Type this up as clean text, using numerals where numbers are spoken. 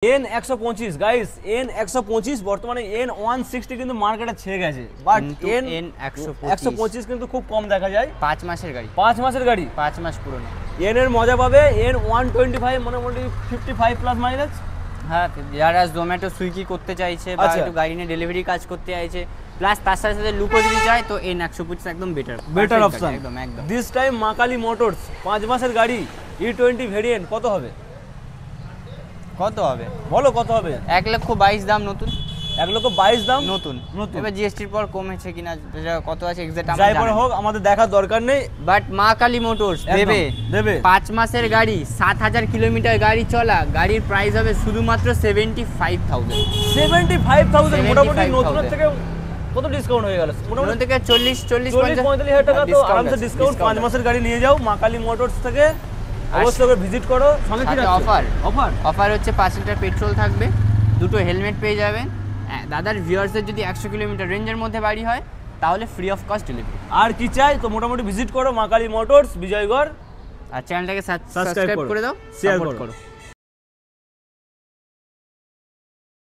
N125 guys, N125 বর্তমানে N160 কিন্তু মার্কেটে ছেয়ে গেছে, বাট N125 কিন্তু খুব কম দেখা যায়। 5 মাসের গাড়ি, 5 মাসের গাড়ি, 5 মাস পুরনো। N এর মজা পাবে। N125 মোটামুটি 55+ মাইলেজ। হ্যাঁ, যারা জোম্যাটো সুইগি করতে চাইছে বা একটু গাড়ি নিয়ে ডেলিভারি কাজ করতে চাইছে, প্লাস তার সাথে সাথে লুকও যদি চায়, তো N125 একদম বেটার অপশন। একদম একদম। দিস টাইম মা কালী মোটরস 5 মাসের গাড়ি E20 ভেরিয়েন্ট কত হবে? কত হবে বলো, কত হবে? 1,22,000 দাম নতুন। 1,22,000 দাম নতুন। এবার জিএসটির পর কমেছে কিনা, কত আছে এক্সাক্ট আমরা যাই জানি পরে হোক, আমাদের দেখার দরকার নেই। বাট মা কালী মোটরস দেবে 5 মাসের গাড়ি, 7,000 কিলোমিটার গাড়ি চলা, গাড়ির প্রাইস হবে শুধুমাত্র 75,000। 75,000 মোটামুটি নতুনের থেকে কত ডিসকাউন্ট হয়ে গেল? মোটামুটি থেকে 40-45,000 টাকা তো আরামসে ডিসকাউন্ট। 5 মাসের গাড়ি নিয়ে যাও মা কালী মোটরস থেকে, অবশ্যই ভিজিট করো। সঙ্গে কি অফার হচ্ছে 5 লিটার পেট্রোল থাকবে, দুটো হেলমেট পেয়ে যাবেন। দাদার ভিউয়ার্সদের যদি 100 কিলোমিটার রেঞ্জের মধ্যে বাড়ি হয়, তাহলে ফ্রি অফ কস্ট ডেলিভারি। আর কি চাই? তো মোটামুটি ভিজিট করো মা কালী মোটরস, বিজয়গড়। আর চ্যানেলটাকে সাবস্ক্রাইব করে দাও, শেয়ার করো।